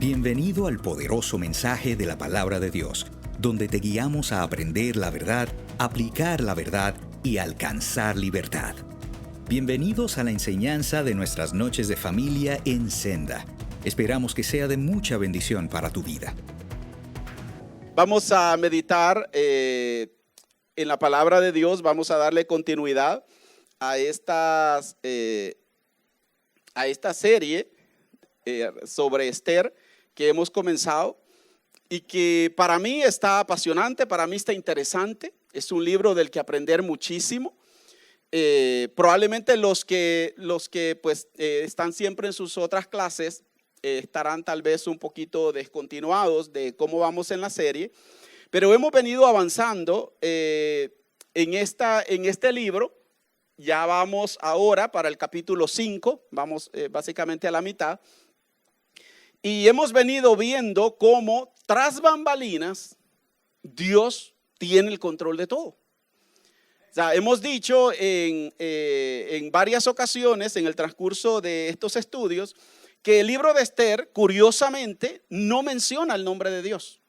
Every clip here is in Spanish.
Bienvenido al poderoso mensaje de la Palabra de Dios, donde te guiamos a aprender la verdad, aplicar la verdad y alcanzar libertad. Bienvenidos a la enseñanza de nuestras noches de familia en Senda. Esperamos que sea de mucha bendición para tu vida. Vamos a meditar en la palabra de Dios, vamos a darle continuidad a esta serie sobre Esther que hemos comenzado y que para mí está apasionante, para mí está interesante. Es un libro del que aprender muchísimo. Probablemente los que están siempre en sus otras clases estarán tal vez un poquito descontinuados de cómo vamos en la serie, pero hemos venido avanzando en este libro. Ya vamos ahora para el capítulo 5, vamos básicamente a la mitad, y hemos venido viendo cómo tras bambalinas Dios tiene el control de todo. O sea, hemos dicho en varias ocasiones en el transcurso de estos estudios que el libro de Esther, curiosamente, no menciona el nombre de Dios.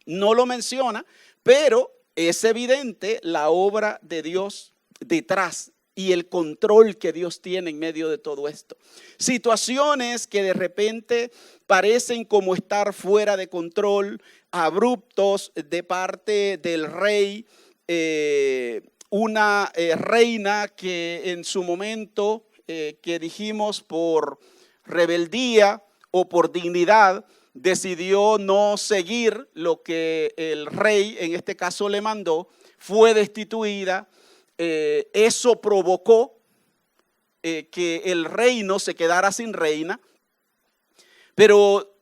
No lo menciona, pero es evidente la obra de Dios detrás y el control que Dios tiene en medio de todo esto. Situaciones que de repente parecen como estar fuera de control, abruptos de parte del rey, una reina que en su momento, que dijimos por rebeldía o por dignidad, decidió no seguir lo que el rey en este caso le mandó, fue destituida. Eso provocó que el reino se quedara sin reina, pero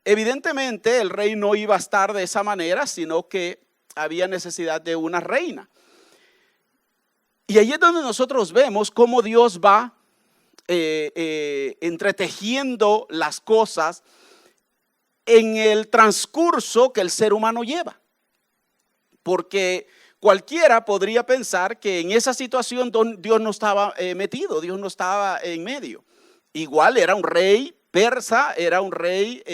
evidentemente el rey no iba a estar de esa manera, sino que había necesidad de una reina. Y ahí es donde nosotros vemos cómo Dios va entretejiendo las cosas en el transcurso que el ser humano lleva. Porque cualquiera podría pensar que en esa situación Dios no estaba metido, Dios no estaba en medio. Igual era un rey persa, era un rey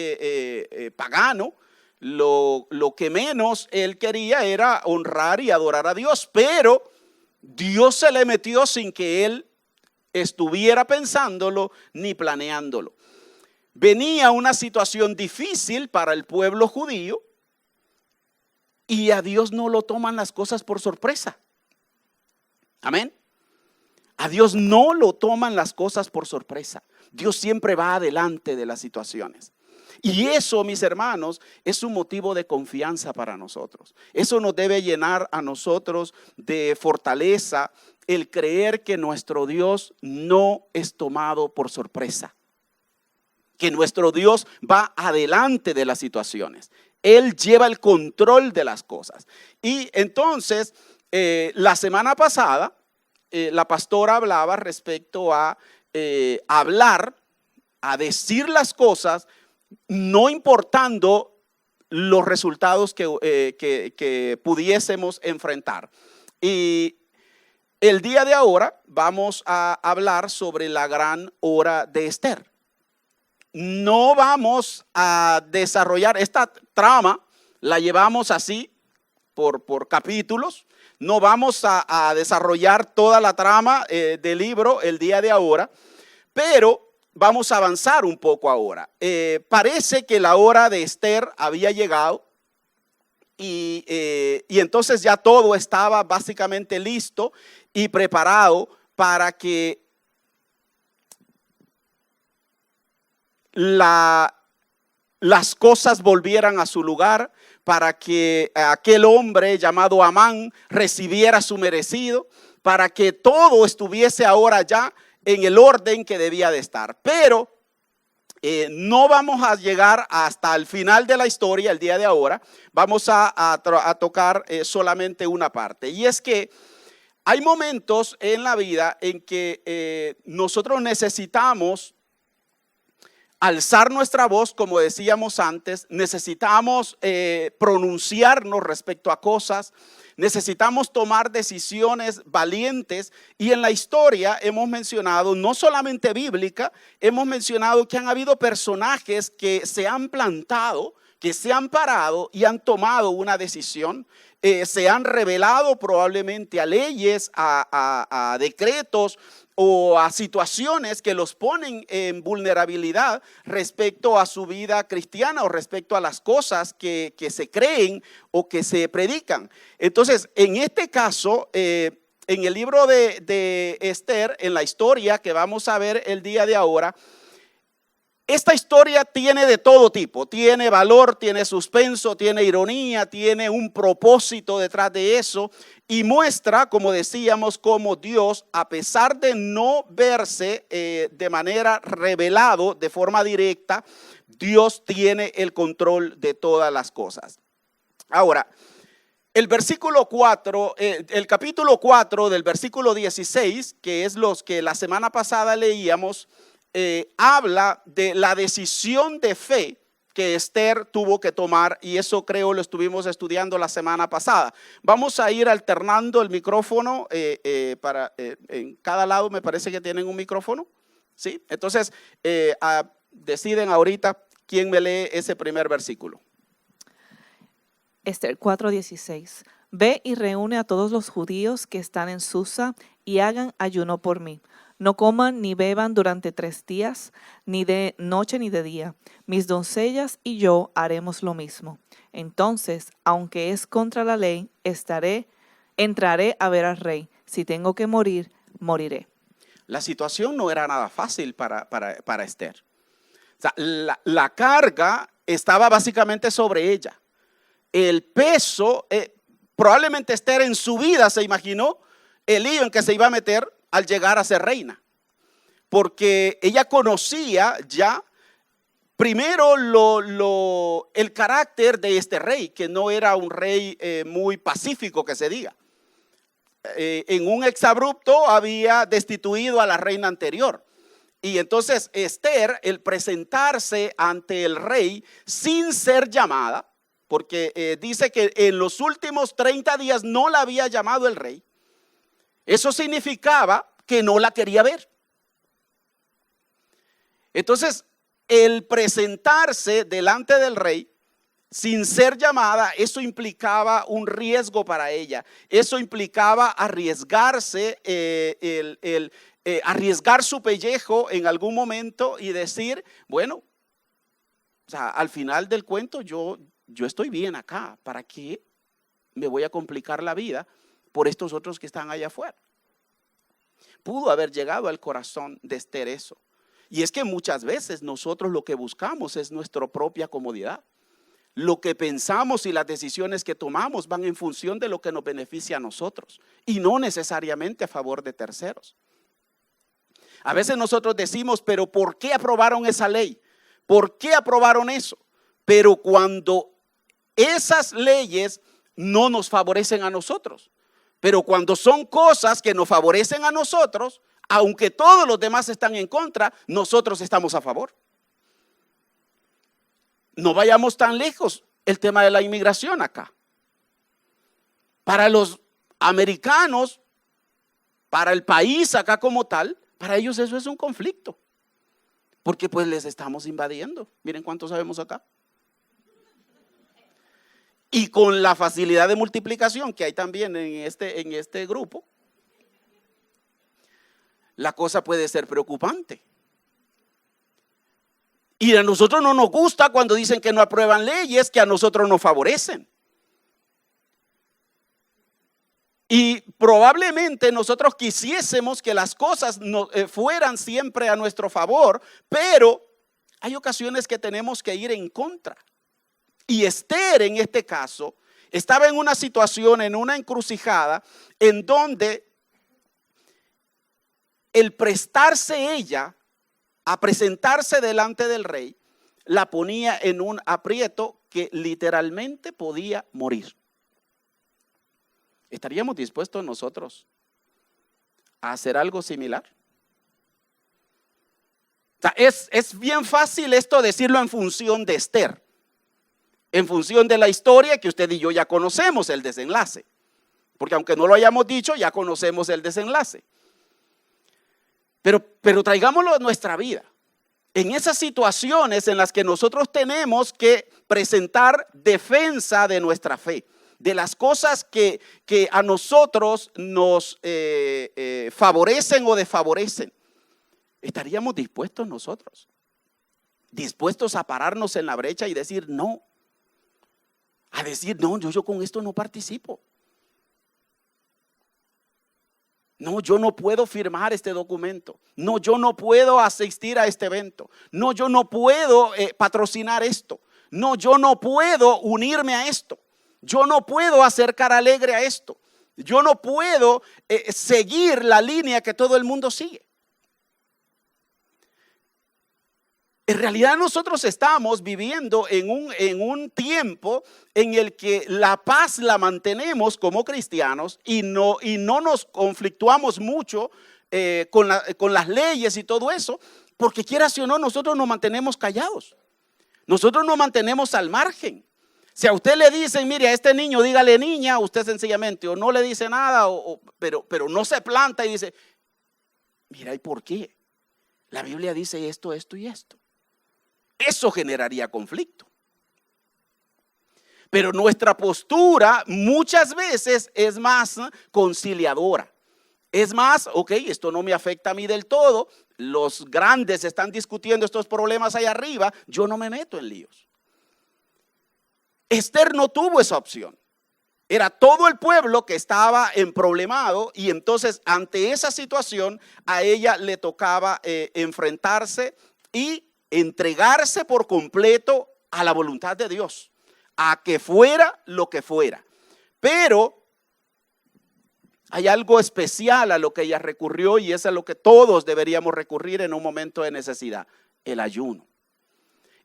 pagano. Lo que menos él quería era honrar y adorar a Dios, pero Dios se le metió sin que él estuviera pensándolo ni planeándolo. Venía una situación difícil para el pueblo judío y a Dios no lo toman las cosas por sorpresa. Amén. A Dios no lo toman las cosas por sorpresa. Dios siempre va adelante de las situaciones. Y eso, mis hermanos, es un motivo de confianza para nosotros. Eso nos debe llenar a nosotros de fortaleza, el creer que nuestro Dios no es tomado por sorpresa. Que nuestro Dios va adelante de las situaciones. Él lleva el control de las cosas. Y entonces, la semana pasada, la pastora hablaba respecto a hablar, a decir las cosas, no importando los resultados que pudiésemos enfrentar. Y el día de ahora vamos a hablar sobre la gran hora de Esther. No vamos a desarrollar esta trama, la llevamos así por capítulos. No vamos a desarrollar toda la trama del libro el día de ahora, pero vamos a avanzar un poco ahora. Parece que la hora de Esther había llegado y entonces ya todo estaba básicamente listo y preparado para que las cosas volvieran a su lugar, para que aquel hombre llamado Amán recibiera su merecido, para que todo estuviese ahora ya en el orden que debía de estar. Pero no vamos a llegar hasta el final de la historia el día de ahora. Vamos a tocar solamente una parte, y es que hay momentos en la vida en que nosotros necesitamos alzar nuestra voz, como decíamos antes, necesitamos pronunciarnos respecto a cosas, necesitamos tomar decisiones valientes. Y en la historia hemos mencionado, no solamente bíblica, hemos mencionado que han habido personajes que se han plantado, que se han parado y han tomado una decisión. Se han revelado probablemente a leyes, a decretos o a situaciones que los ponen en vulnerabilidad respecto a su vida cristiana o respecto a las cosas que se creen o que se predican. Entonces, en este caso, en el libro de Esther, en la historia que vamos a ver el día de ahora, esta historia tiene de todo tipo, tiene valor, tiene suspenso, tiene ironía, tiene un propósito detrás de eso y muestra, como decíamos, cómo Dios, a pesar de no verse de manera revelado, de forma directa, Dios tiene el control de todas las cosas. Ahora, el versículo 4, el capítulo 4 del versículo 16, que es los que la semana pasada leíamos, habla de la decisión de fe que Esther tuvo que tomar, y eso creo lo estuvimos estudiando la semana pasada. Vamos a ir alternando el micrófono en cada lado. Me parece que tienen un micrófono, ¿sí? Entonces deciden ahorita quién me lee ese primer versículo. Esther 4:16. Ve y reúne a todos los judíos que están en Susa y hagan ayuno por mí. No coman ni beban durante 3 días, ni de noche ni de día. Mis doncellas y yo haremos lo mismo. Entonces, aunque es contra la ley, entraré a ver al rey. Si tengo que morir, moriré. La situación no era nada fácil para Esther. O sea, la carga estaba básicamente sobre ella. El peso, probablemente Esther en su vida se imaginó el lío en que se iba a meter al llegar a ser reina, porque ella conocía ya primero el carácter de este rey, que no era un rey muy pacífico, que se diga. En un exabrupto había destituido a la reina anterior. Y entonces Esther, el presentarse ante el rey sin ser llamada, porque dice que en los últimos 30 días no la había llamado el rey, eso significaba que no la quería ver. Entonces, el presentarse delante del rey sin ser llamada, eso implicaba un riesgo para ella. Eso implicaba arriesgarse, arriesgar su pellejo en algún momento y decir, bueno, o sea, al final del cuento yo estoy bien acá. ¿Para qué me voy a complicar la vida por estos otros que están allá afuera? Pudo haber llegado al corazón de Esther eso. Y es que muchas veces nosotros lo que buscamos es nuestra propia comodidad. Lo que pensamos y las decisiones que tomamos van en función de lo que nos beneficia a nosotros y no necesariamente a favor de terceros. A veces nosotros decimos, pero ¿por qué aprobaron esa ley? ¿Por qué aprobaron eso? Pero cuando esas leyes no nos favorecen a nosotros, pero cuando son cosas que nos favorecen a nosotros, aunque todos los demás están en contra, nosotros estamos a favor. No vayamos tan lejos, el tema de la inmigración acá. Para los americanos, para el país acá como tal, para ellos eso es un conflicto, porque pues les estamos invadiendo. Miren cuántos sabemos acá. Y con la facilidad de multiplicación que hay también en este grupo, la cosa puede ser preocupante. Y a nosotros no nos gusta cuando dicen que no aprueban leyes que a nosotros nos favorecen. Y probablemente nosotros quisiésemos que las cosas fueran siempre a nuestro favor, pero hay ocasiones que tenemos que ir en contra. Y Esther, en este caso, estaba en una situación, en una encrucijada, en donde el prestarse ella a presentarse delante del rey la ponía en un aprieto que literalmente podía morir. ¿Estaríamos dispuestos nosotros a hacer algo similar? sea, es bien fácil esto decirlo en función de Esther, en función de la historia que usted y yo ya conocemos el desenlace. Porque aunque no lo hayamos dicho, ya conocemos el desenlace. Pero traigámoslo a nuestra vida. En esas situaciones en las que nosotros tenemos que presentar defensa de nuestra fe, de las cosas que a nosotros nos favorecen o desfavorecen, ¿estaríamos dispuestos nosotros? Dispuestos a pararnos en la brecha y decir no. A decir no, yo con esto no participo. No, yo no puedo firmar este documento. No, yo no puedo asistir a este evento. No, yo no puedo patrocinar esto. No, yo no puedo unirme a esto. Yo no puedo hacer cara alegre a esto. Yo no puedo seguir la línea que todo el mundo sigue. En realidad nosotros estamos viviendo en un tiempo en el que la paz la mantenemos como cristianos y no nos conflictuamos mucho con las leyes y todo eso, porque quieras o no, nosotros nos mantenemos callados. Nosotros nos mantenemos al margen. Si a usted le dicen, mire, a este niño dígale niña, usted sencillamente o no le dice nada, pero no se planta y dice, mira, ¿y por qué? La Biblia dice esto, esto y esto. Eso generaría conflicto. Pero nuestra postura muchas veces es más conciliadora. Es más, ok, esto no me afecta a mí del todo. Los grandes están discutiendo estos problemas allá arriba. Yo no me meto en líos. Esther no tuvo esa opción. Era todo el pueblo que estaba emproblemado y entonces ante esa situación a ella le tocaba enfrentarse y entregarse por completo a la voluntad de Dios, a que fuera lo que fuera. Pero hay algo especial a lo que ella recurrió y es a lo que todos deberíamos recurrir en un momento de necesidad: el ayuno.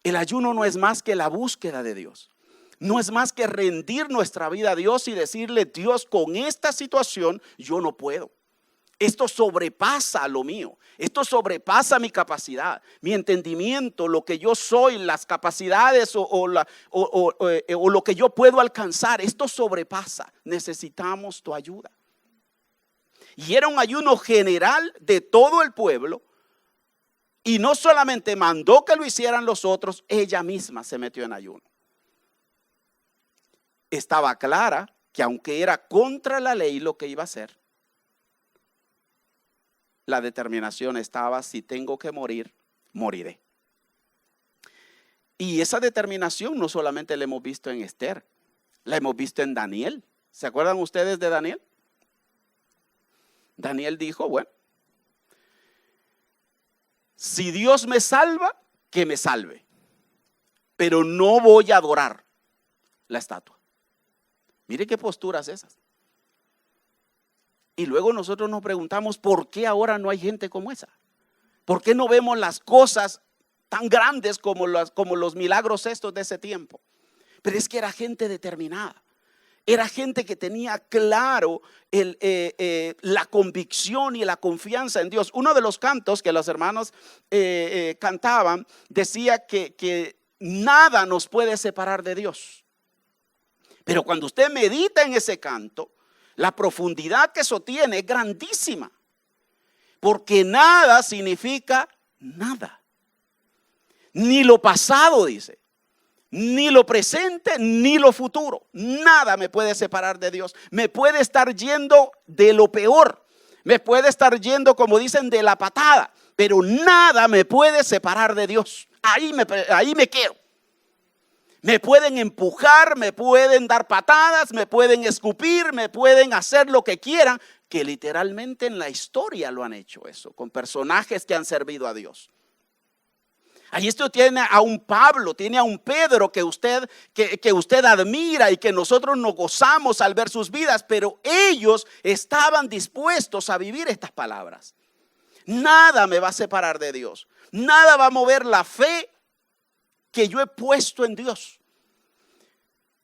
El ayuno no es más que la búsqueda de Dios. No es más que rendir nuestra vida a Dios y decirle: Dios, con esta situación yo no puedo. Esto sobrepasa lo mío, esto sobrepasa mi capacidad, mi entendimiento, lo que yo soy, las capacidades o lo que yo puedo alcanzar. Esto sobrepasa, necesitamos tu ayuda. Y era un ayuno general de todo el pueblo. Y no solamente mandó que lo hicieran los otros, ella misma se metió en ayuno. Estaba clara que aunque era contra la ley lo que iba a hacer, la determinación estaba: si tengo que morir, moriré. Y esa determinación no solamente la hemos visto en Esther, la hemos visto en Daniel. ¿Se acuerdan ustedes de Daniel? Daniel dijo: bueno, si Dios me salva, que me salve, pero no voy a adorar la estatua. Mire qué posturas esas. Y luego nosotros nos preguntamos: ¿por qué ahora no hay gente como esa? ¿Por qué no vemos las cosas tan grandes como los milagros estos de ese tiempo? Pero es que era gente determinada. Era gente que tenía claro la convicción y la confianza en Dios. Uno de los cantos que los hermanos cantaban decía que nada nos puede separar de Dios. Pero cuando usted medita en ese canto, la profundidad que eso tiene es grandísima. Porque nada significa nada. Ni lo pasado, dice, ni lo presente, ni lo futuro. Nada me puede separar de Dios. Me puede estar yendo de lo peor. Me puede estar yendo, como dicen, de la patada. Pero nada me puede separar de Dios. Ahí me quedo. Me pueden empujar, me pueden dar patadas, me pueden escupir, me pueden hacer lo que quieran, que literalmente en la historia lo han hecho eso, con personajes que han servido a Dios. Ahí esto tiene a un Pablo, tiene a un Pedro que usted admira y que nosotros nos gozamos al ver sus vidas, pero ellos estaban dispuestos a vivir estas palabras. Nada me va a separar de Dios, nada va a mover la fe que yo he puesto en Dios.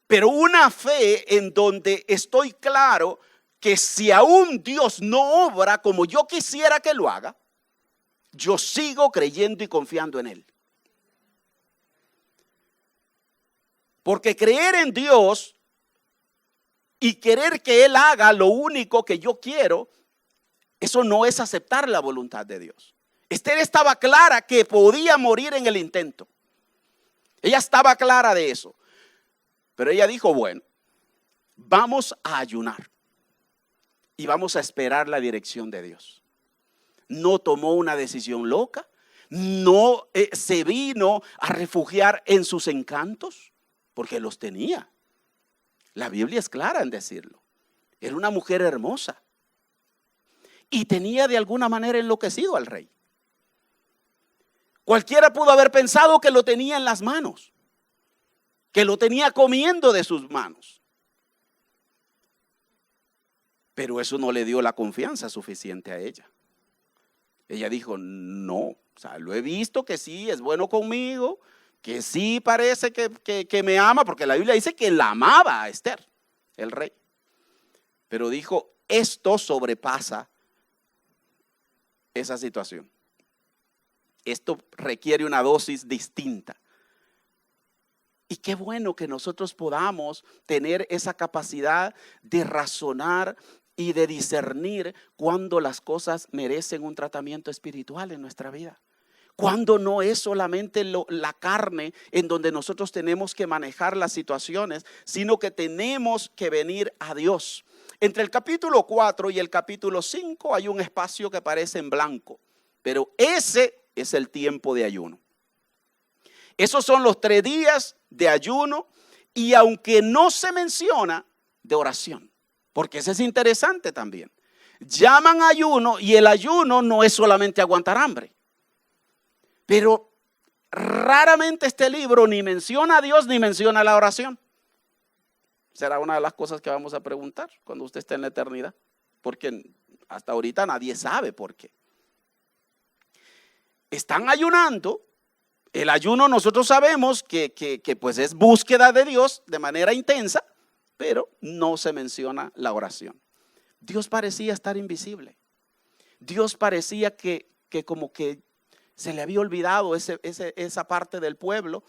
Pero una fe en donde estoy claro que si aún Dios no obra como yo quisiera que lo haga, yo sigo creyendo y confiando en Él. Porque creer en Dios y querer que Él haga lo único que yo quiero, eso no es aceptar la voluntad de Dios. Esther estaba clara que podía morir en el intento. Ella estaba clara de eso. Pero ella dijo, bueno, vamos a ayunar y vamos a esperar la dirección de Dios. No tomó una decisión loca, no se vino a refugiar en sus encantos, porque los tenía. La Biblia es clara en decirlo. Era una mujer hermosa y tenía de alguna manera enloquecido al rey. Cualquiera pudo haber pensado que lo tenía en las manos, que lo tenía comiendo de sus manos. Pero eso no le dio la confianza suficiente a ella. Ella dijo, no, o sea, lo he visto que sí es bueno conmigo, que sí parece que me ama, porque la Biblia dice que la amaba a Esther, el rey. Pero dijo, esto sobrepasa esa situación. Esto requiere una dosis distinta. Y qué bueno que nosotros podamos tener esa capacidad de razonar y de discernir cuando las cosas merecen un tratamiento espiritual en nuestra vida. Cuando no es solamente la carne en donde nosotros tenemos que manejar las situaciones, sino que tenemos que venir a Dios. Entre el capítulo 4 y el capítulo 5 hay un espacio que parece en blanco, pero ese es el tiempo de ayuno. Esos son los 3 días de ayuno y aunque no se menciona, de oración, porque ese es interesante también. Llaman ayuno y el ayuno no es solamente aguantar hambre. Pero raramente este libro ni menciona a Dios ni menciona la oración. Será una de las cosas que vamos a preguntar cuando usted esté en la eternidad, porque hasta ahorita nadie sabe por qué. Están ayunando. El ayuno nosotros sabemos que pues es búsqueda de Dios de manera intensa, pero no se menciona la oración. Dios parecía estar invisible. Dios parecía que como que se le había olvidado esa parte del pueblo,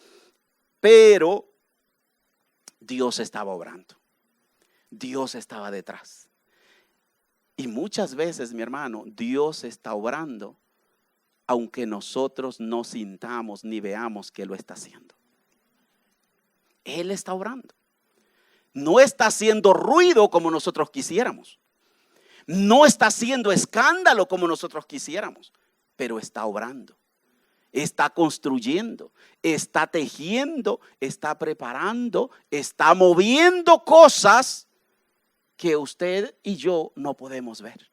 pero Dios estaba obrando. Dios estaba detrás. Y muchas veces, mi hermano, Dios está obrando aunque nosotros no sintamos ni veamos que lo está haciendo. Él está obrando. No está haciendo ruido como nosotros quisiéramos. No está haciendo escándalo como nosotros quisiéramos, pero está obrando. Está construyendo, está tejiendo, está preparando, está moviendo cosas que usted y yo no podemos ver.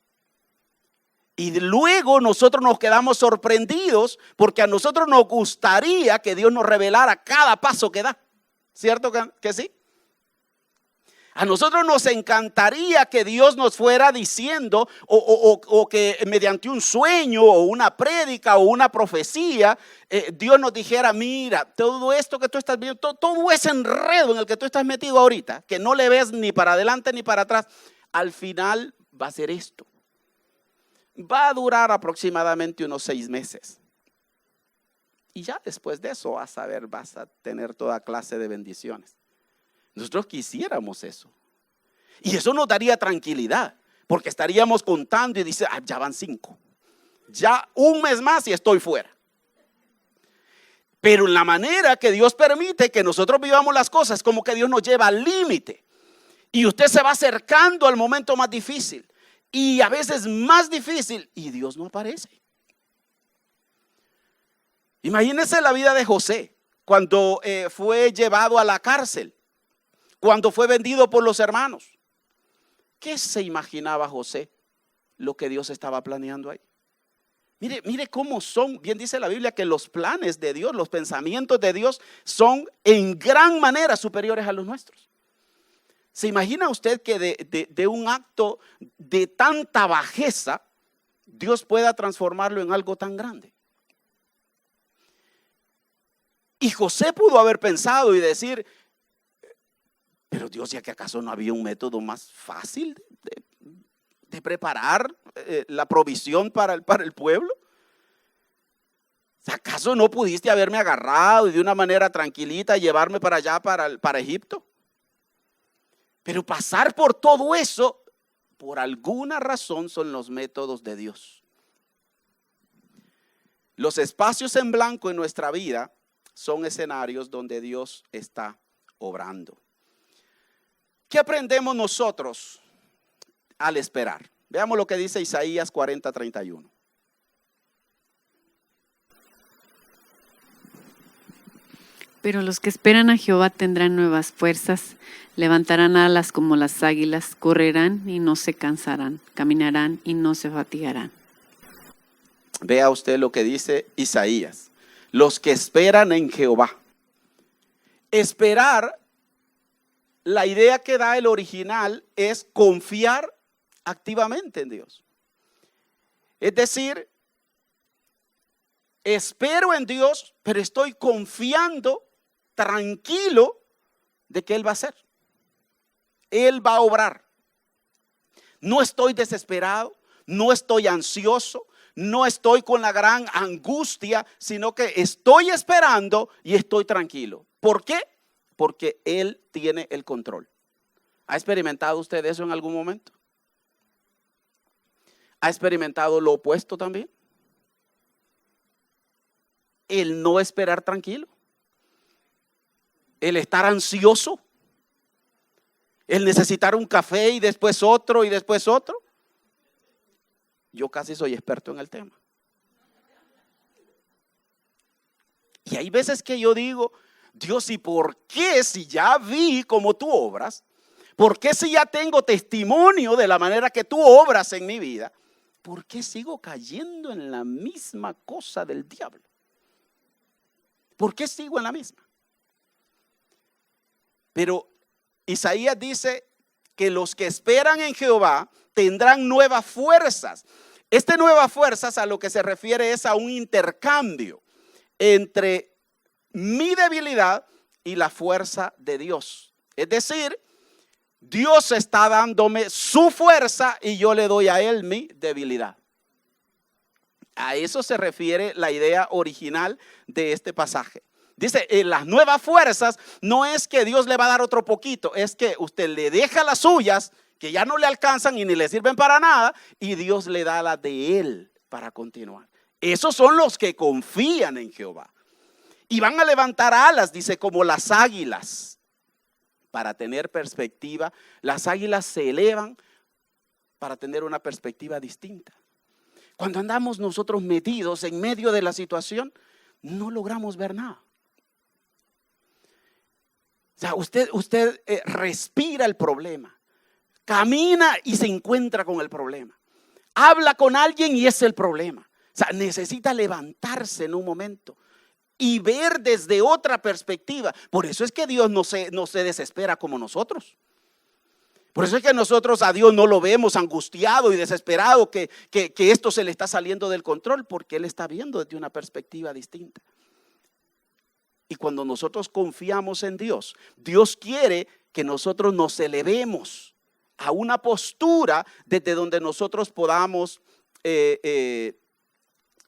Y luego nosotros nos quedamos sorprendidos porque a nosotros nos gustaría que Dios nos revelara cada paso que da. ¿Cierto que sí? A nosotros nos encantaría que Dios nos fuera diciendo o que mediante un sueño o una prédica o una profecía, Dios nos dijera, mira, todo esto que tú estás viendo, todo ese enredo en el que tú estás metido ahorita, que no le ves ni para adelante ni para atrás, al final va a ser esto. Va a durar aproximadamente unos 6 meses. Y ya después de eso vas a tener toda clase de bendiciones. Nosotros quisiéramos eso. Y eso nos daría tranquilidad, porque estaríamos contando y dice, ya van 5. Ya un mes más y estoy fuera. Pero en la manera que Dios permite que nosotros vivamos las cosas, como que Dios nos lleva al límite. Y usted se va acercando al momento más difícil. Y a veces más difícil y Dios no aparece. Imagínense la vida de José cuando fue llevado a la cárcel, cuando fue vendido por los hermanos. ¿Qué se imaginaba José lo que Dios estaba planeando ahí? Mire cómo son, bien dice la Biblia que los planes de Dios, los pensamientos de Dios son en gran manera superiores a los nuestros. ¿Se imagina usted que de un acto de tanta bajeza Dios pueda transformarlo en algo tan grande? Y José pudo haber pensado y decir, pero Dios, ¿ya que acaso no había un método más fácil de preparar la provisión para el pueblo? ¿Acaso no pudiste haberme agarrado y de una manera tranquilita llevarme para allá, para Egipto? Pero pasar por todo eso, por alguna razón, son los métodos de Dios. Los espacios en blanco en nuestra vida son escenarios donde Dios está obrando. ¿Qué aprendemos nosotros al esperar? Veamos lo que dice Isaías 40:31. Pero los que esperan a Jehová tendrán nuevas fuerzas, levantarán alas como las águilas, correrán y no se cansarán, caminarán y no se fatigarán. Vea usted lo que dice Isaías. Los que esperan en Jehová. Esperar, la idea que da el original es confiar activamente en Dios. Es decir, espero en Dios, pero estoy confiando tranquilo de que Él va a hacer. Él va a obrar. No estoy desesperado, no estoy ansioso, no estoy con la gran angustia, sino que estoy esperando y estoy tranquilo. ¿Por qué? Porque Él tiene el control. ¿Ha experimentado usted eso en algún momento? ¿Ha experimentado lo opuesto también? El no esperar tranquilo, el estar ansioso, el necesitar un café y después otro y después otro. Yo casi soy experto en el tema. Y hay veces que yo digo, Dios, ¿y por qué si ya vi cómo tú obras? ¿Por qué si ya tengo testimonio de la manera que tú obras en mi vida? ¿Por qué sigo cayendo en la misma cosa del diablo? ¿Por qué sigo en la misma? Pero Isaías dice que los que esperan en Jehová tendrán nuevas fuerzas. Esta nuevas fuerzas a lo que se refiere es a un intercambio entre mi debilidad y la fuerza de Dios. Es decir, Dios está dándome su fuerza y yo le doy a Él mi debilidad. A eso se refiere la idea original de este pasaje. Dice, las nuevas fuerzas no es que Dios le va a dar otro poquito, es que usted le deja las suyas, que ya no le alcanzan y ni le sirven para nada, y Dios le da las de Él para continuar. Esos son los que confían en Jehová. Y van a levantar alas, dice, como las águilas. Para tener perspectiva, las águilas se elevan para tener una perspectiva distinta. Cuando andamos nosotros metidos en medio de la situación, no logramos ver nada. O sea, usted respira el problema, camina y se encuentra con el problema, habla con alguien y es el problema. O sea, necesita levantarse en un momento y ver desde otra perspectiva. Por eso es que Dios no se desespera como nosotros. Por eso es que nosotros a Dios no lo vemos angustiado y desesperado que esto se le está saliendo del control, porque Él está viendo desde una perspectiva distinta. Y cuando nosotros confiamos en Dios, Dios quiere que nosotros nos elevemos a una postura desde donde nosotros podamos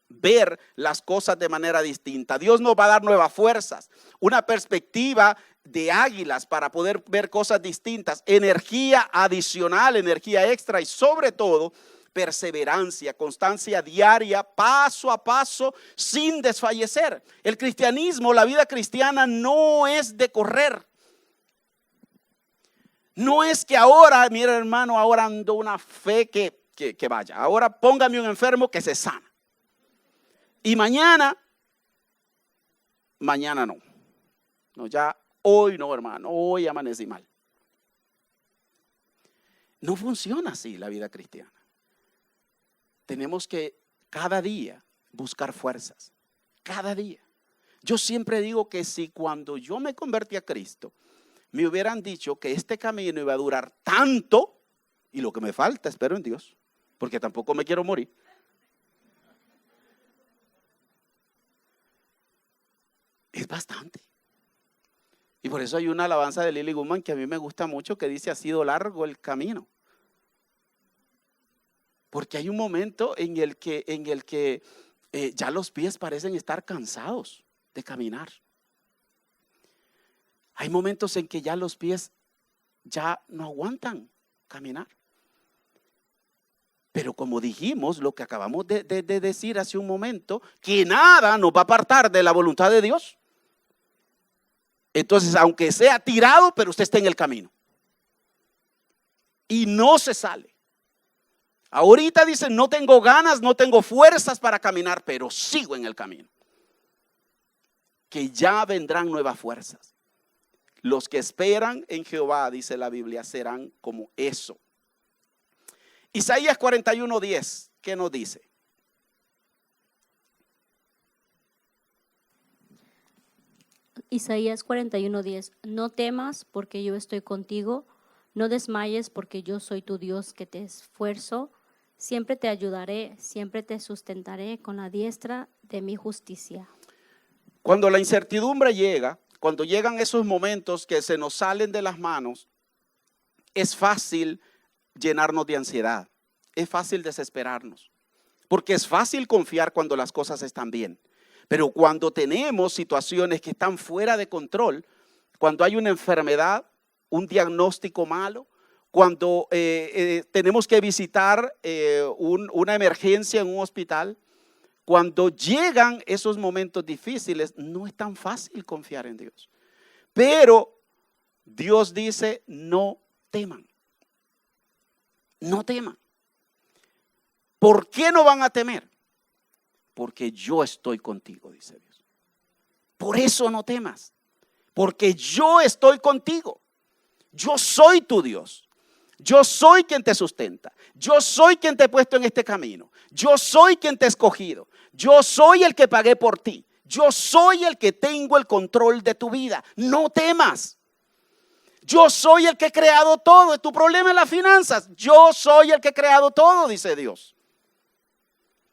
ver las cosas de manera distinta. Dios nos va a dar nuevas fuerzas, una perspectiva de águilas para poder ver cosas distintas, energía adicional, energía extra y sobre todo perseverancia, constancia diaria, paso a paso, sin desfallecer. El cristianismo, la vida cristiana no es de correr. No es que ahora, mira hermano, ahora ando una fe que vaya. Ahora póngame un enfermo que se sana. Y mañana no. No, ya hoy no, hermano, hoy amanecí mal. No funciona así la vida cristiana. Tenemos que cada día buscar fuerzas, cada día. Yo siempre digo que si cuando yo me convertí a Cristo, me hubieran dicho que este camino iba a durar tanto, y lo que me falta, espero en Dios, porque tampoco me quiero morir. Es bastante. Y por eso hay una alabanza de Lily Goodman que a mí me gusta mucho, que dice: ha sido largo el camino. Porque hay un momento en el que ya los pies parecen estar cansados de caminar. Hay momentos en que ya los pies ya no aguantan caminar. Pero como dijimos, lo que acabamos de decir hace un momento, que nada nos va a apartar de la voluntad de Dios. Entonces, aunque sea tirado, pero usted está en el camino. Y no se sale. Ahorita dice, no tengo ganas, no tengo fuerzas para caminar, pero sigo en el camino. Que ya vendrán nuevas fuerzas. Los que esperan en Jehová, dice la Biblia, serán como eso. Isaías 41:10, ¿qué nos dice? Isaías 41:10. No temas porque yo estoy contigo, no desmayes porque yo soy tu Dios que te esfuerzo, siempre te ayudaré, siempre te sustentaré con la diestra de mi justicia. Cuando la incertidumbre llega, cuando llegan esos momentos que se nos salen de las manos, es fácil llenarnos de ansiedad, es fácil desesperarnos, porque es fácil confiar cuando las cosas están bien, pero cuando tenemos situaciones que están fuera de control, cuando hay una enfermedad, un diagnóstico malo, cuando tenemos que visitar una emergencia en un hospital, cuando llegan esos momentos difíciles, no es tan fácil confiar en Dios. Pero Dios dice, no teman. No teman. ¿Por qué no van a temer? Porque yo estoy contigo, dice Dios. Por eso no temas. Porque yo estoy contigo. Yo soy tu Dios. Yo soy quien te sustenta. Yo soy quien te he puesto en este camino. Yo soy quien te he escogido. Yo soy el que pagué por ti. Yo soy el que tengo el control de tu vida. No temas. Yo soy el que he creado todo. Tu problema es las finanzas. Yo soy el que he creado todo, dice Dios.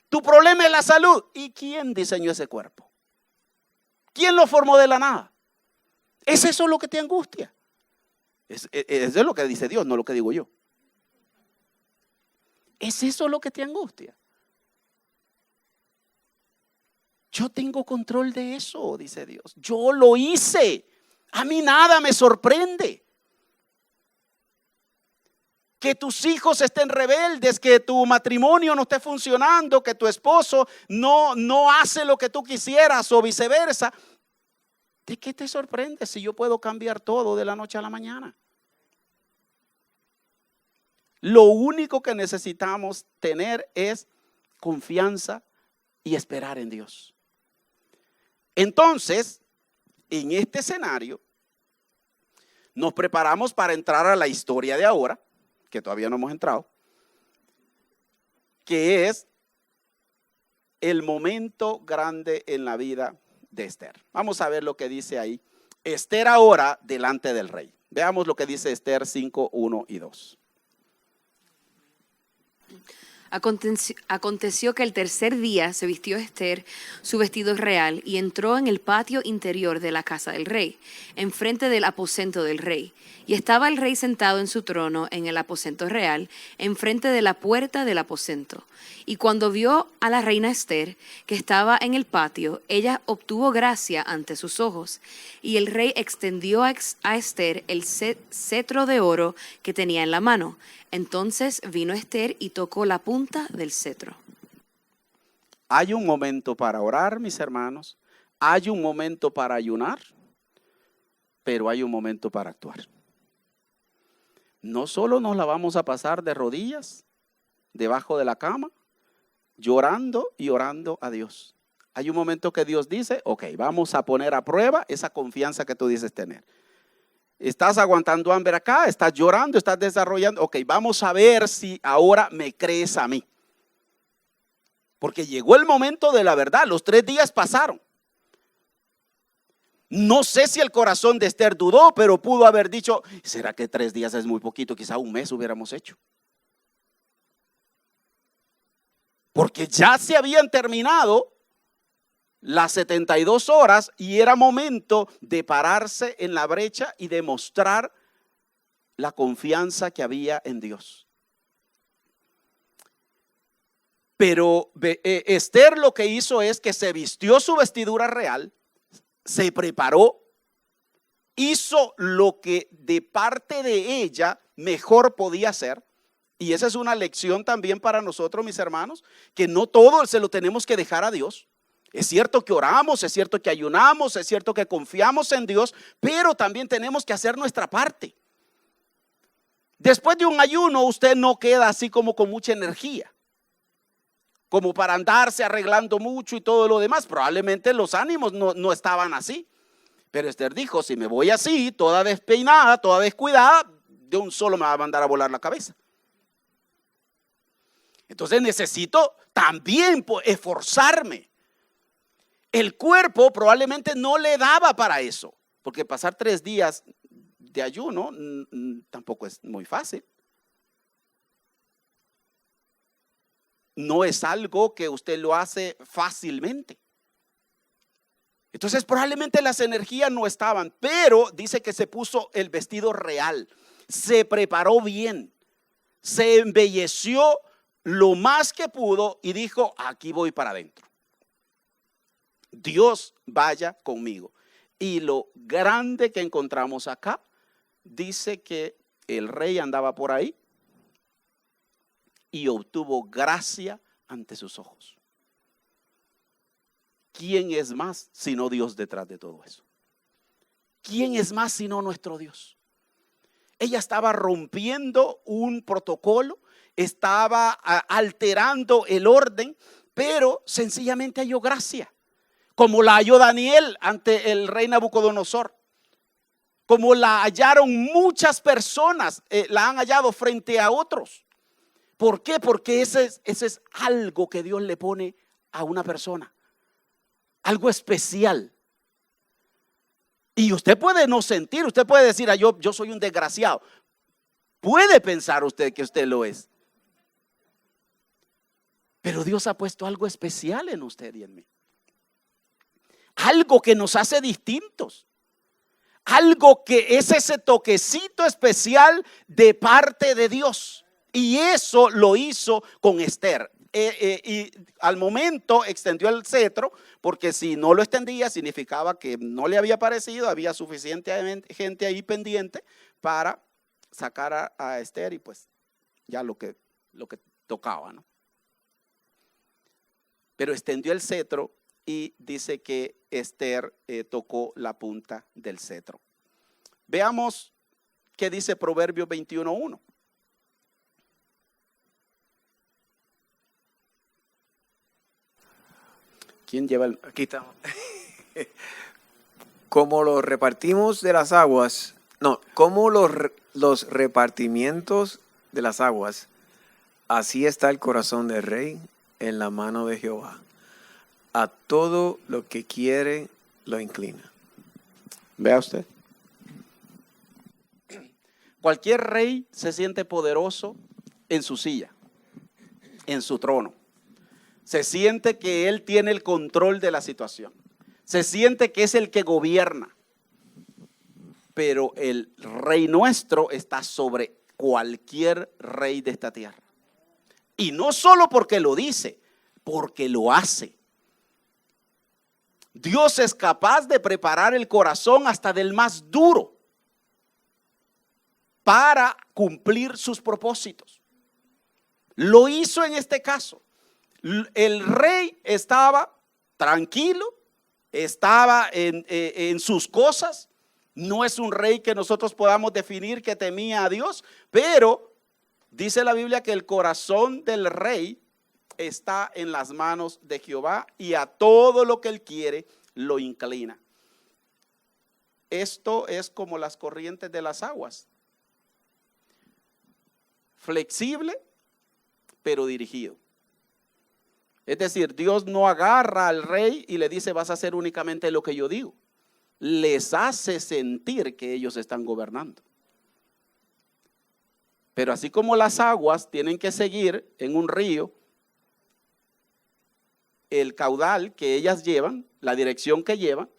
Tu problema es la salud. ¿Y quién diseñó ese cuerpo? ¿Quién lo formó de la nada? ¿Es eso lo que te angustia? Eso es lo que dice Dios, no lo que digo yo. ¿Es eso lo que te angustia? Yo tengo control de eso, dice Dios. Yo lo hice. A mí nada me sorprende. Que tus hijos estén rebeldes, que tu matrimonio no esté funcionando, que tu esposo no hace lo que tú quisieras o viceversa. ¿De qué te sorprende si yo puedo cambiar todo de la noche a la mañana? Lo único que necesitamos tener es confianza y esperar en Dios. Entonces, en este escenario, nos preparamos para entrar a la historia de ahora, que todavía no hemos entrado, que es el momento grande en la vida de Esther. Vamos a ver lo que dice ahí. Esther ahora delante del rey. Veamos lo que dice Esther 5, 1 y 2. Aconteció que el tercer día se vistió Esther su vestido real y entró en el patio interior de la casa del rey, enfrente del aposento del rey. Y estaba el rey sentado en su trono en el aposento real, enfrente de la puerta del aposento. Y cuando vio a la reina Esther, que estaba en el patio, ella obtuvo gracia ante sus ojos. Y el rey extendió a Esther el cetro de oro que tenía en la mano. Entonces vino Esther y tocó la punta del cetro. Hay un momento para orar, mis hermanos. Hay un momento para ayunar, pero hay un momento para actuar. No solo nos la vamos a pasar de rodillas, debajo de la cama, llorando y orando a Dios. Hay un momento que Dios dice, ok, vamos a poner a prueba esa confianza que tú dices tener. Estás aguantando hambre acá, estás llorando, estás desarrollando. Ok, vamos a ver si ahora me crees a mí. Porque llegó el momento de la verdad, los 3 días pasaron. No sé si el corazón de Esther dudó, pero pudo haber dicho, ¿será que 3 días es muy poquito? Quizá un mes hubiéramos hecho. Porque ya se habían terminado las 72 horas y era momento de pararse en la brecha y demostrar la confianza que había en Dios. Pero Esther lo que hizo es que se vistió su vestidura real, se preparó, hizo lo que de parte de ella mejor podía hacer. Y esa es una lección también para nosotros, mis hermanos, que no todo se lo tenemos que dejar a Dios. Es cierto que oramos, es cierto que ayunamos, es cierto que confiamos en Dios, pero también tenemos que hacer nuestra parte. Después de un ayuno, usted no queda así como con mucha energía, como para andarse arreglando mucho y todo lo demás. Probablemente los ánimos no estaban así. Pero Esther dijo, si me voy así, toda despeinada, toda descuidada, de un solo me va a mandar a volar la cabeza. Entonces necesito también esforzarme. El cuerpo probablemente no le daba para eso, porque pasar 3 días de ayuno tampoco es muy fácil. No es algo que usted lo hace fácilmente. Entonces probablemente las energías no estaban, pero dice que se puso el vestido real, se preparó bien, se embelleció lo más que pudo y dijo, aquí voy para adentro. Dios vaya conmigo. Y lo grande que encontramos acá, dice que el rey andaba por ahí y obtuvo gracia ante sus ojos. ¿Quién es más sino Dios detrás de todo eso? ¿Quién es más sino nuestro Dios? Ella estaba rompiendo un protocolo, estaba alterando el orden, pero sencillamente halló gracia, como la halló Daniel ante el rey Nabucodonosor, como la hallaron muchas personas, la han hallado frente a otros. ¿Por qué? Porque ese es algo que Dios le pone a una persona, algo especial. Y usted puede no sentir, usted puede decir, yo soy un desgraciado. Puede pensar usted que usted lo es. Pero Dios ha puesto algo especial en usted y en mí. Algo que nos hace distintos. Algo que es ese toquecito especial de parte de Dios. Y eso lo hizo con Esther. Y al momento extendió el cetro, porque si no lo extendía significaba que no le había parecido, había suficiente gente ahí pendiente para sacar a Esther y pues ya lo que tocaba, ¿no? Pero extendió el cetro y dice que Esther tocó la punta del cetro. Veamos qué dice Proverbios 21:1. ¿Quién lleva el...? Aquí estamos. Como los repartimos de las aguas, como los repartimientos de las aguas, así está el corazón del rey en la mano de Jehová. A todo lo que quiere lo inclina. Vea usted. Cualquier rey se siente poderoso en su silla, en su trono. Se siente que él tiene el control de la situación. Se siente que es el que gobierna. Pero el rey nuestro está sobre cualquier rey de esta tierra. Y no solo porque lo dice, porque lo hace. Dios es capaz de preparar el corazón hasta del más duro para cumplir sus propósitos. Lo hizo en este caso. El rey estaba tranquilo, estaba en sus cosas. No es un rey que nosotros podamos definir que temía a Dios, pero dice la Biblia que el corazón del rey está en las manos de Jehová y a todo lo que él quiere lo inclina. Esto es como las corrientes de las aguas. Flexible, pero dirigido. Es decir, Dios no agarra al rey y le dice vas a hacer únicamente lo que yo digo. Les hace sentir que ellos están gobernando. Pero así como las aguas tienen que seguir en un río el caudal que ellas llevan, la dirección que llevan,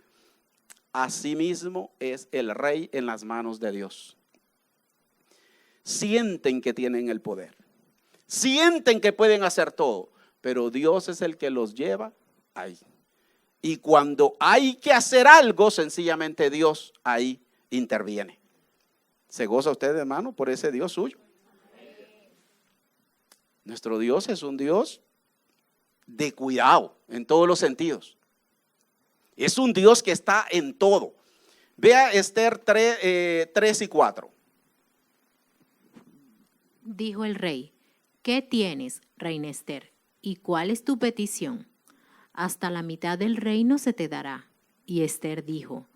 así mismo es el rey en las manos de Dios. Sienten que tienen el poder. Sienten que pueden hacer todo. pero Dios es el que los lleva ahí. Y cuando hay que hacer algo, sencillamente Dios ahí interviene. ¿Se goza usted, hermano, por ese Dios suyo? Nuestro Dios es un Dios de cuidado en todos los sentidos. Es un Dios que está en todo. Vea Esther 3 y 4. Dijo el rey: ¿Qué tienes, reina Esther? ¿Y cuál es tu petición? Hasta la mitad del reino se te dará. Y Esther dijo: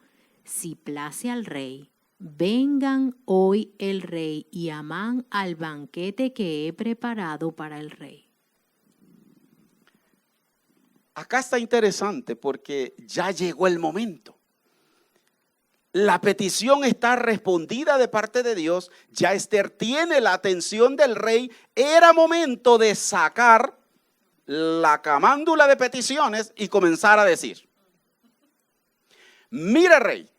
Si place al rey, vengan hoy el rey y Amán al banquete que he preparado para el rey. Acá está interesante porque ya llegó el momento. La petición está respondida de parte de Dios. Ya Esther tiene la atención del rey. Era momento de sacar la camándula de peticiones y comenzar a decir: mira, rey,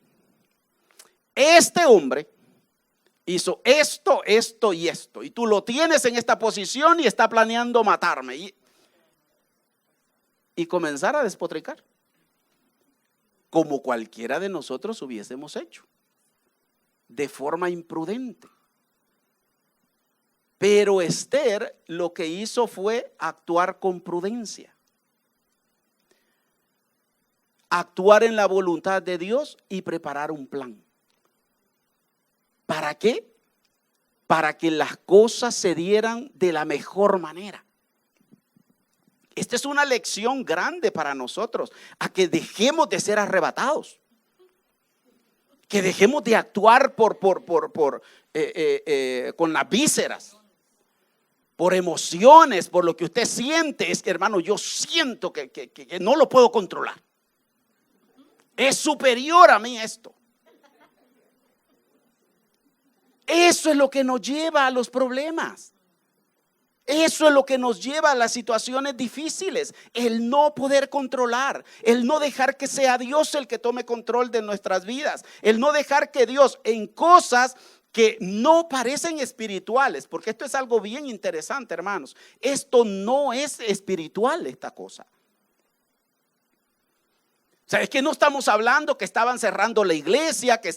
este hombre hizo esto, esto y esto, y tú lo tienes en esta posición y está planeando matarme. Y comenzar a despotricar, como cualquiera de nosotros hubiésemos hecho, de forma imprudente. Pero Esther lo que hizo fue actuar con prudencia, actuar en la voluntad de Dios y preparar un plan. ¿Para qué? Para que las cosas se dieran de la mejor manera. Esta es una lección grande para nosotros, a que dejemos de ser arrebatados, que dejemos de actuar con las vísceras, por emociones, por lo que usted siente. Es que, hermano, yo siento que no lo puedo controlar. Es superior a mí esto. Eso es lo que nos lleva a los problemas. Eso es lo que nos lleva a las situaciones difíciles, el no poder controlar, el no dejar que sea Dios el que tome control de nuestras vidas, el no dejar que Dios en cosas que no parecen espirituales, porque esto es algo bien interesante, hermanos. Esto no es espiritual, esta cosa. O sea, es que no estamos hablando que estaban cerrando la iglesia, que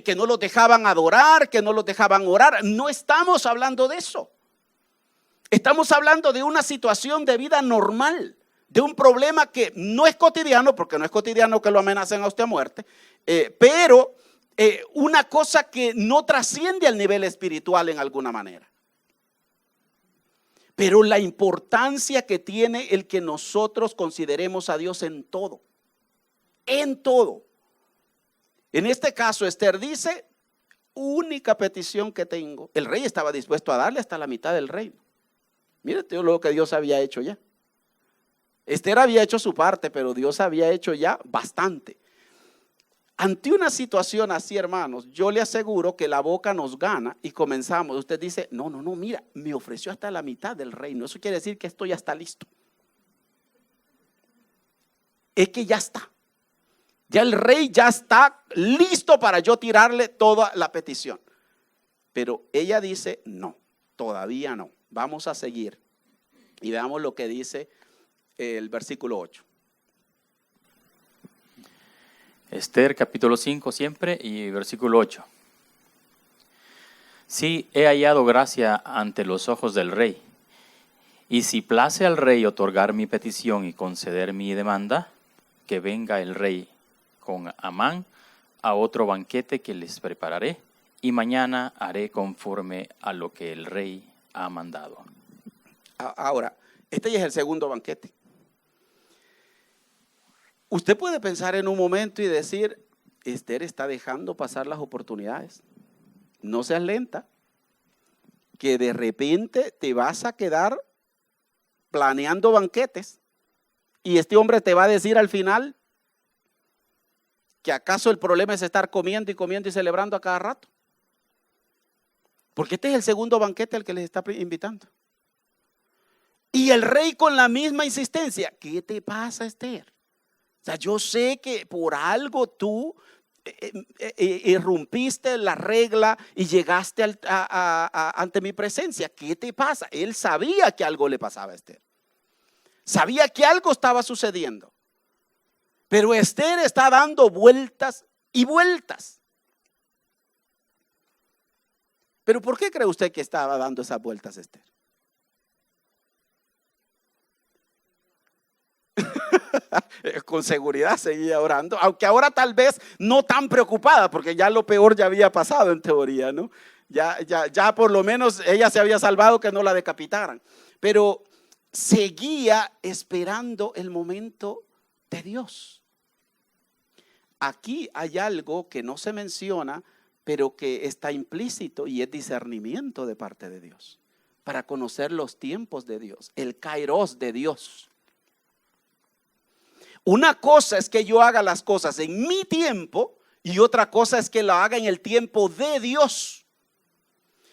que no los dejaban adorar, que no los dejaban orar. No estamos hablando de eso. Estamos hablando de una situación de vida normal, de un problema que no es cotidiano, porque no es cotidiano que lo amenacen a usted a muerte, pero una cosa que no trasciende al nivel espiritual en alguna manera. Pero la importancia que tiene el que nosotros consideremos a Dios en todo. En todo. En este caso, Esther dice: única petición que tengo. El rey estaba dispuesto a darle hasta la mitad del reino. Mire todo lo que Dios había hecho ya. Esther había hecho su parte, pero Dios había hecho ya bastante. Ante una situación así, hermanos, yo le aseguro que la boca nos gana y comenzamos. Usted dice: no, mira, me ofreció hasta la mitad del reino. Eso quiere decir que esto ya está listo. Es que ya está. Ya el rey ya está listo para yo tirarle toda la petición. Pero ella dice: no, todavía no. Vamos a seguir y veamos lo que dice el versículo 8. Esther capítulo 5 siempre y versículo 8. Sí, he hallado gracia ante los ojos del rey. Y si place al rey otorgar mi petición y conceder mi demanda, que venga el rey con Amán a otro banquete que les prepararé, y mañana haré conforme a lo que el rey ha mandado. Ahora, este ya es el segundo banquete. Usted puede pensar en un momento y decir: Esther está dejando pasar las oportunidades. No seas lenta, que de repente te vas a quedar planeando banquetes y este hombre te va a decir al final que acaso el problema es estar comiendo y celebrando a cada rato. Porque este es el segundo banquete al que les está invitando. Y el rey con la misma insistencia: ¿qué te pasa, Esther? O sea, yo sé que por algo tú irrumpiste la regla y llegaste ante mi presencia. ¿Qué te pasa? Él sabía que algo le pasaba a Esther. Sabía que algo estaba sucediendo. Pero Esther está dando vueltas y vueltas. ¿Pero por qué cree usted que estaba dando esas vueltas, Esther? Con seguridad seguía orando, aunque ahora tal vez no tan preocupada, porque ya lo peor ya había pasado en teoría, ¿no? Ya por lo menos ella se había salvado que no la decapitaran. Pero seguía esperando el momento de Dios. Aquí hay algo que no se menciona, pero que está implícito, y es discernimiento de parte de Dios, para conocer los tiempos de Dios, el kairos de Dios. Una cosa es que yo haga las cosas en mi tiempo y otra cosa es que lo haga en el tiempo de Dios.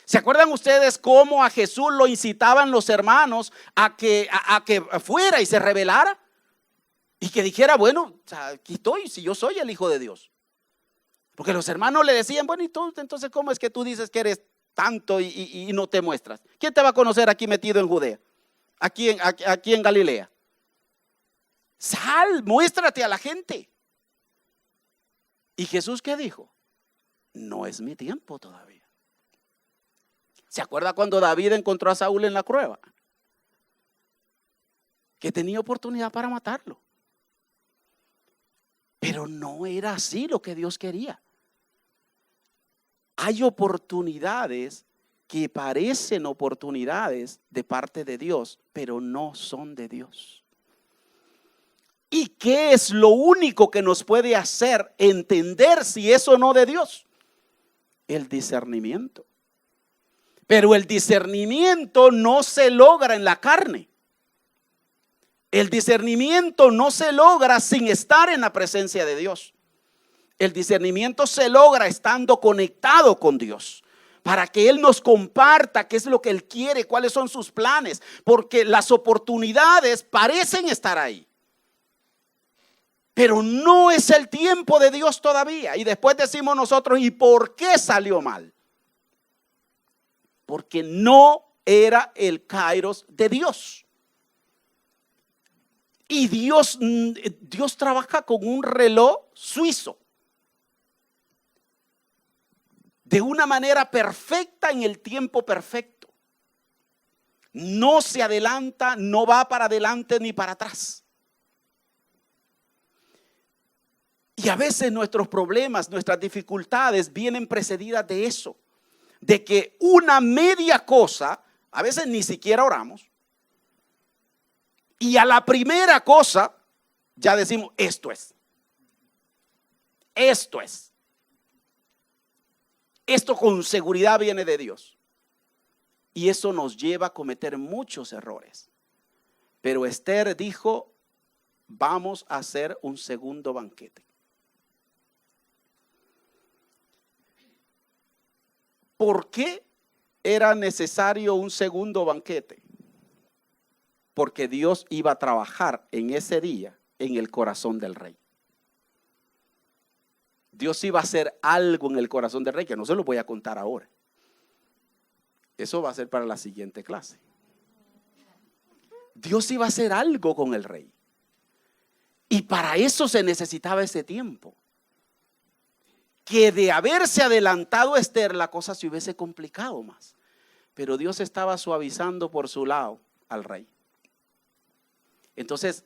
¿Se acuerdan ustedes cómo a Jesús lo incitaban los hermanos a que fuera y se rebelara? Y que dijera, bueno, aquí estoy, si yo soy el Hijo de Dios. Porque los hermanos le decían, bueno, ¿y tú entonces cómo es que tú dices que eres tanto y no te muestras? ¿Quién te va a conocer aquí metido en Judea? Aquí en Galilea. Sal, muéstrate a la gente. ¿Y Jesús qué dijo? No es mi tiempo todavía. ¿Se acuerda cuando David encontró a Saúl en la cueva? Que tenía oportunidad para matarlo. Pero no era así lo que Dios quería. Hay oportunidades que parecen oportunidades de parte de Dios, pero no son de Dios. ¿Y qué es lo único que nos puede hacer entender si es o no de Dios? El discernimiento. Pero el discernimiento no se logra en la carne. El discernimiento no se logra sin estar en la presencia de Dios. El discernimiento se logra estando conectado con Dios, para que Él nos comparta qué es lo que Él quiere, cuáles son sus planes, porque las oportunidades parecen estar ahí. Pero no es el tiempo de Dios todavía. Y después decimos nosotros, ¿y por qué salió mal? Porque no era el kairos de Dios. Y Dios trabaja con un reloj suizo. De una manera perfecta en el tiempo perfecto. No se adelanta, no va para adelante ni para atrás. Y a veces nuestros problemas, nuestras dificultades vienen precedidas de eso. De que una media cosa, a veces ni siquiera oramos. Y a la primera cosa ya decimos, esto es. Esto es. Esto con seguridad viene de Dios. Y eso nos lleva a cometer muchos errores. Pero Esther dijo, vamos a hacer un segundo banquete. ¿Por qué era necesario un segundo banquete? Porque Dios iba a trabajar en ese día en el corazón del rey. Dios iba a hacer algo en el corazón del rey que no se lo voy a contar ahora. Eso va a ser para la siguiente clase. Dios iba a hacer algo con el rey. Y para eso se necesitaba ese tiempo. Que de haberse adelantado Esther, la cosa se hubiese complicado más. Pero Dios estaba suavizando por su lado al rey. Entonces,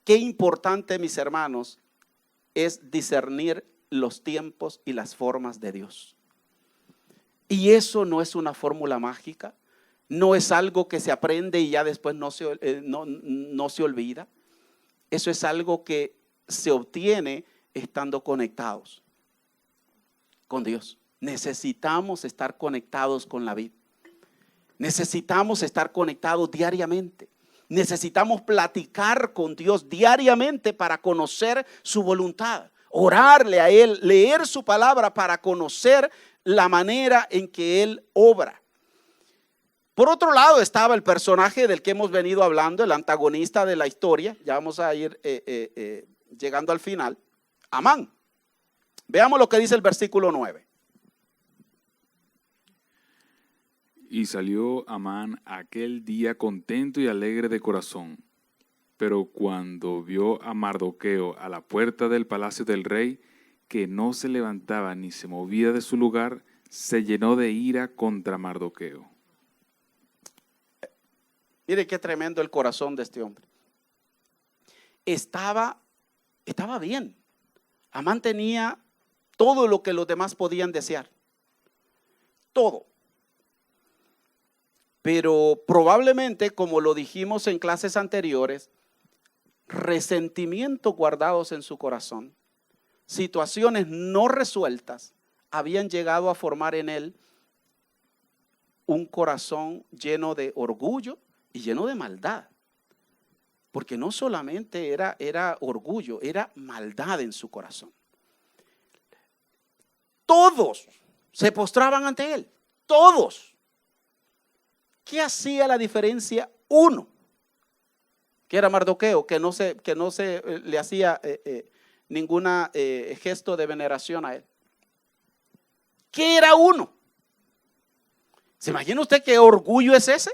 qué importante, mis hermanos, es discernir los tiempos y las formas de Dios. Y eso no es una fórmula mágica, no es algo que se aprende y ya después no se olvida. Eso es algo que se obtiene estando conectados con Dios. Necesitamos estar conectados con la vida. Necesitamos estar conectados diariamente. Necesitamos platicar con Dios diariamente para conocer su voluntad, orarle a Él, leer su palabra para conocer la manera en que Él obra. Por otro lado estaba el personaje del que hemos venido hablando, el antagonista de la historia. Ya vamos a ir llegando al final. Amán. Veamos lo que dice el versículo 9. Y salió Amán aquel día contento y alegre de corazón. Pero cuando vio a Mardoqueo a la puerta del palacio del rey, que no se levantaba ni se movía de su lugar, se llenó de ira contra Mardoqueo. Mire qué tremendo el corazón de este hombre. Estaba bien. Amán tenía todo lo que los demás podían desear. Todo. Pero probablemente, como lo dijimos en clases anteriores, resentimientos guardados en su corazón, situaciones no resueltas, habían llegado a formar en él un corazón lleno de orgullo y lleno de maldad. Porque no solamente era orgullo, era maldad en su corazón. Todos se postraban ante él, todos. ¿Qué hacía la diferencia? Uno, que era Mardoqueo, que no se le hacía ninguna gesto de veneración a él. ¿Qué era uno? ¿Se imagina usted qué orgullo es ese?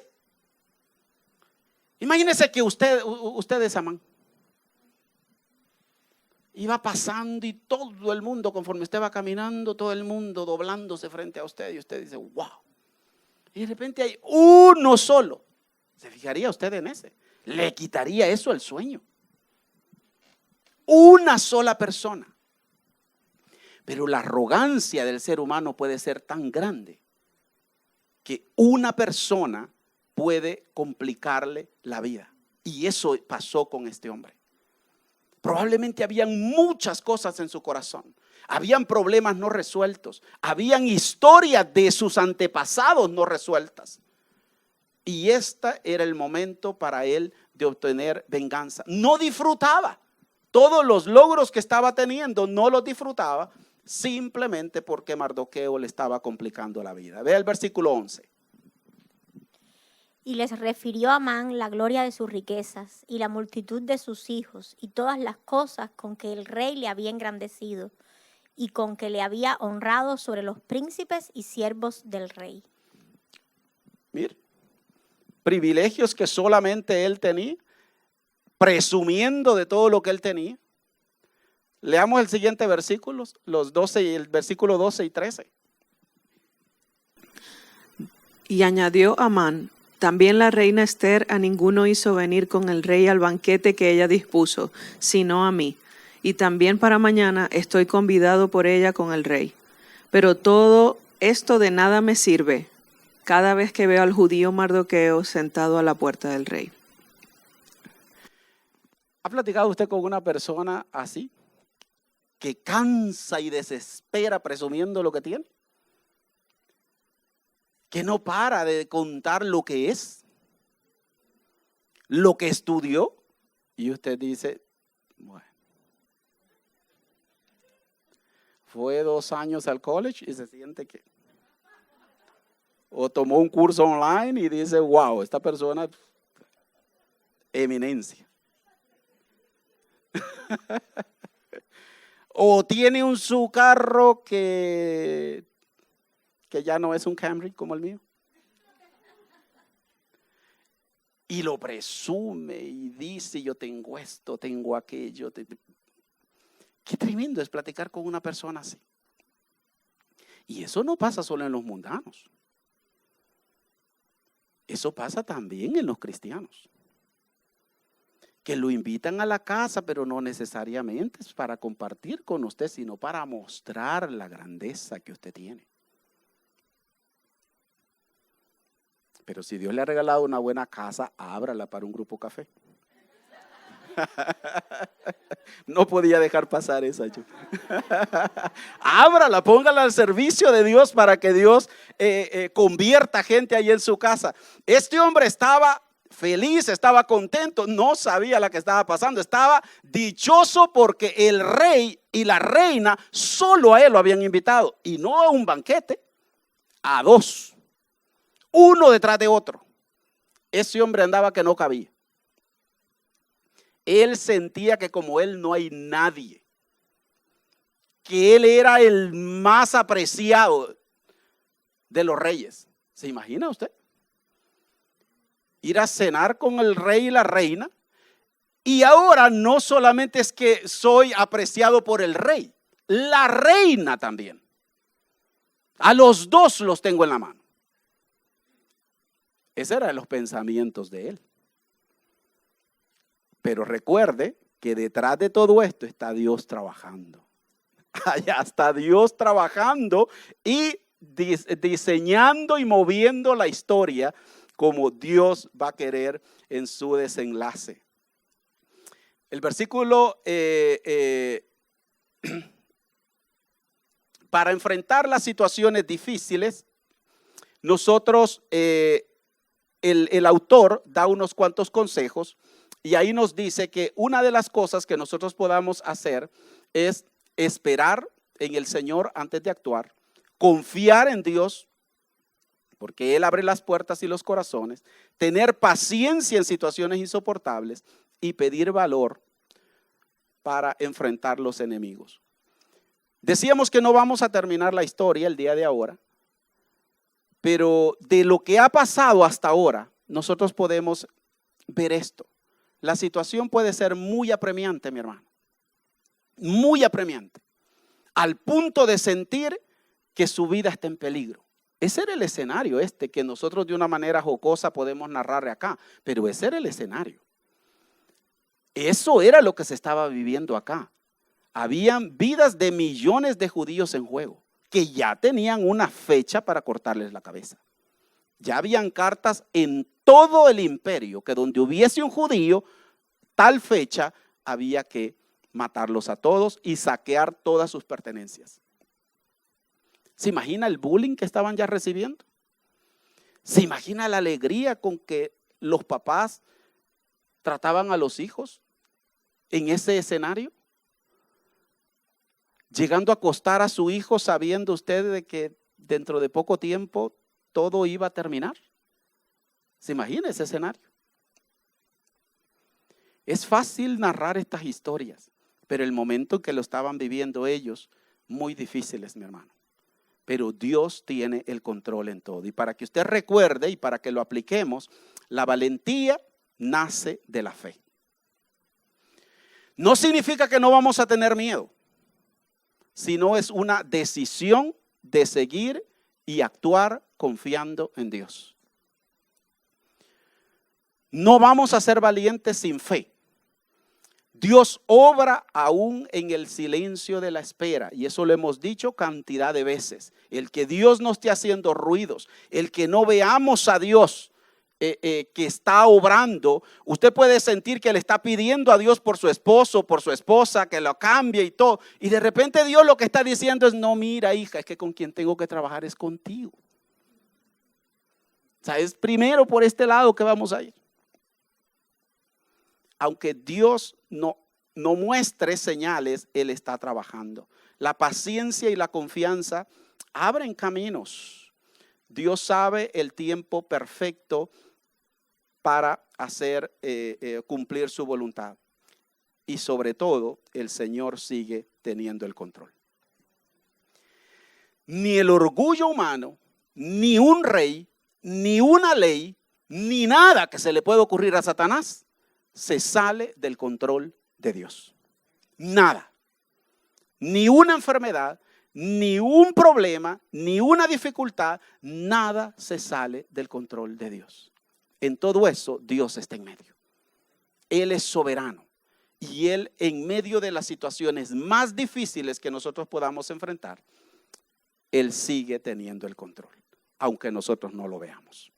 Imagínese que usted es Amán. Iba pasando y todo el mundo, conforme usted va caminando, todo el mundo doblándose frente a usted y usted dice, wow. Y de repente hay uno solo. ¿Se fijaría usted en ese? Le quitaría eso el sueño. Una sola persona. Pero la arrogancia del ser humano puede ser tan grande que una persona puede complicarle la vida. Y eso pasó con este hombre. Probablemente habían muchas cosas en su corazón. Habían problemas no resueltos. Habían historias de sus antepasados no resueltas. Y este era el momento para él de obtener venganza. No disfrutaba. Todos los logros que estaba teniendo no los disfrutaba simplemente porque Mardoqueo le estaba complicando la vida. Vea el versículo 11. Y les refirió a Amán la gloria de sus riquezas y la multitud de sus hijos y todas las cosas con que el rey le había engrandecido y con que le había honrado sobre los príncipes y siervos del rey. Mire, privilegios que solamente él tenía, presumiendo de todo lo que él tenía. Leamos el siguiente versículo, el versículo 12 y 13. Y añadió Amán: también la reina Ester a ninguno hizo venir con el rey al banquete que ella dispuso, sino a mí. Y también para mañana estoy convidado por ella con el rey. Pero todo esto de nada me sirve cada vez que veo al judío Mardoqueo sentado a la puerta del rey. ¿Ha platicado usted con una persona así? Que cansa y desespera presumiendo lo que tiene. Que no para de contar lo que es, lo que estudió. Y usted dice, bueno, fue 2 años al college y se siente que... O tomó un curso online y dice, wow, esta persona, eminencia. O tiene su carro que ya no es un Camry como el mío. Y lo presume y dice, yo tengo esto, tengo aquello. Qué tremendo es platicar con una persona así. Y eso no pasa solo en los mundanos. Eso pasa también en los cristianos. Que lo invitan a la casa, pero no necesariamente es para compartir con usted, sino para mostrar la grandeza que usted tiene. Pero si Dios le ha regalado una buena casa, ábrala para un grupo café. No podía dejar pasar esa. Ábrala, póngala al servicio de Dios para que Dios convierta gente ahí en su casa. Este hombre estaba feliz, estaba contento, no sabía lo que estaba pasando, estaba dichoso porque el rey y la reina solo a él lo habían invitado y no a un banquete, a 2, uno detrás de otro. Ese hombre andaba que no cabía. Él sentía que como él no hay nadie, que él era el más apreciado de los reyes. ¿Se imagina usted? Ir a cenar con el rey y la reina. Y ahora no solamente es que soy apreciado por el rey, la reina también. A los dos los tengo en la mano. Ese eran los pensamientos de él. Pero recuerde que detrás de todo esto está Dios trabajando. Allá está Dios trabajando y diseñando y moviendo la historia como Dios va a querer en su desenlace. El versículo para enfrentar las situaciones difíciles, nosotros, el autor da unos cuantos consejos y ahí nos dice que una de las cosas que nosotros podamos hacer es esperar en el Señor antes de actuar, confiar en Dios, porque Él abre las puertas y los corazones, tener paciencia en situaciones insoportables y pedir valor para enfrentar los enemigos. Decíamos que no vamos a terminar la historia el día de ahora, pero de lo que ha pasado hasta ahora, nosotros podemos ver esto. La situación puede ser muy apremiante, mi hermano, muy apremiante, al punto de sentir que su vida está en peligro. Ese era el escenario que nosotros de una manera jocosa podemos narrar acá, pero ese era el escenario. Eso era lo que se estaba viviendo acá. Habían vidas de millones de judíos en juego, que ya tenían una fecha para cortarles la cabeza. Ya habían cartas en todo el imperio, que donde hubiese un judío, tal fecha había que matarlos a todos y saquear todas sus pertenencias. ¿Se imagina el bullying que estaban ya recibiendo? ¿Se imagina la alegría con que los papás trataban a los hijos en ese escenario? Llegando a acostar a su hijo sabiendo usted de que dentro de poco tiempo todo iba a terminar. ¿Se imagina ese escenario? Es fácil narrar estas historias, pero el momento en que lo estaban viviendo ellos, muy difíciles, mi hermano. Pero Dios tiene el control en todo. Y para que usted recuerde y para que lo apliquemos, la valentía nace de la fe. No significa que no vamos a tener miedo, sino es una decisión de seguir y actuar confiando en Dios. No vamos a ser valientes sin fe. Dios obra aún en el silencio de la espera, y eso lo hemos dicho cantidad de veces. El que Dios no esté haciendo ruidos, el que no veamos a Dios que está obrando, usted puede sentir que le está pidiendo a Dios por su esposo, por su esposa, que lo cambie y todo, y de repente Dios lo que está diciendo es: no, mira, hija, es que con quien tengo que trabajar es contigo. O sea, es primero por este lado que vamos a ir. Aunque Dios no muestre señales, Él está trabajando. La paciencia y la confianza abren caminos. Dios sabe el tiempo perfecto para hacer cumplir su voluntad. Y sobre todo, el Señor sigue teniendo el control. Ni el orgullo humano, ni un rey, ni una ley, ni nada que se le pueda ocurrir a Satanás se sale del control de Dios. Nada. Ni una enfermedad, ni un problema, ni una dificultad, nada se sale del control de Dios. En todo eso, Dios está en medio. Él es soberano. Y Él, en medio de las situaciones más difíciles que nosotros podamos enfrentar, Él sigue teniendo el control, aunque nosotros no lo veamos.